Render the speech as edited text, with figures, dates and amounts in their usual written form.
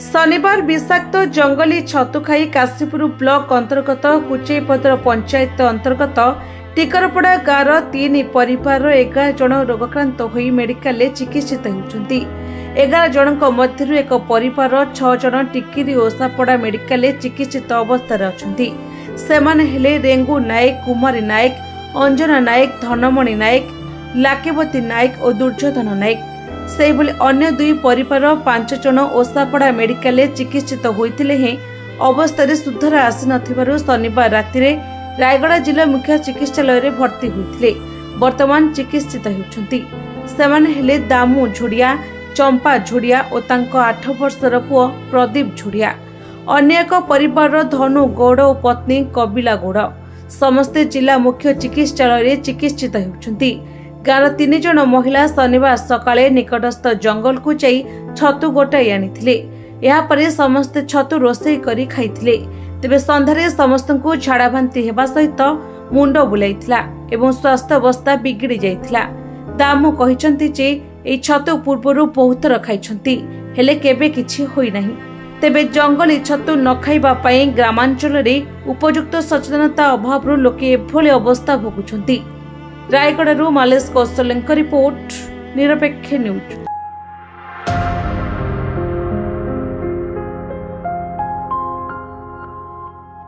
शनिवार विषाक्त जंगली छतु खाई काशीपुर ब्लॉक अंतर्गत कुचईपदर पंचायत अंतर्गत टिकरपड़ा गाँव 3 परिवार 11 जन रोगाक्रांत होई मेडिकल चिकित्सित होउछंती। 11 जनक मध्यरु एक परिवार 6 जन टिकिरी ओसापड़ा मेडिकल चिकित्सित अवस्था अछंती। सेमाने हेले रेंगु नायक, कुमारी नायक, अंजना नायक, धनमणि नायक, लाकेवती नायक और दुर्योधन नायक। सेहिभଳି अन्य 2 परिवार 5 जन ओसापड़ा मेडिकल चिकित्सित होइतिले हे अवस्था सुधार आसी नथिबारु शनिवार रातिरे रायगड़ा जिला मुख्य चिकित्सालय रे भर्ती होइतिले वर्तमान चिकित्सित हेउछंती। सेमाने हेले दामू झोड़िया, चंपा झोड़िया और तांको 8 वर्षर पुओ प्रदीप झोड़िया। अन्य एक परिवार धनु गौड़ और पत्नी कबिला गौड़ समस्ते जिला मुख्य चिकित्सालय रे चिकित्सित हेउछंती। गाँव 3 जन महिला शनिवार सकाळे निकटस्थ जंगल को जाई छतु गोटाई आनिथिले। या परे समस्त छतु रोषेई करी खाइथिले। तेबे संध्यारे समस्तଙ୍କୁ झाड़ा बांती हेबा सहित मुंड बुलाइथिला एवं स्वास्थ्य अवस्था बिगड़ी जाइथिला। दामू कहिसंती जे एई छतु पूर्वरु बहुत थर खाइछंती हेले केबे किछि होई नाही। तेबे जंगली छतु न खाइबा पई ग्रामांचल रे उपयुक्त सचेतनता अभावरु लोके एभली अवस्था भोगुछंती। रायगड़ू मालेश कौशल रिपोर्ट, निरपेक्ष न्यूज।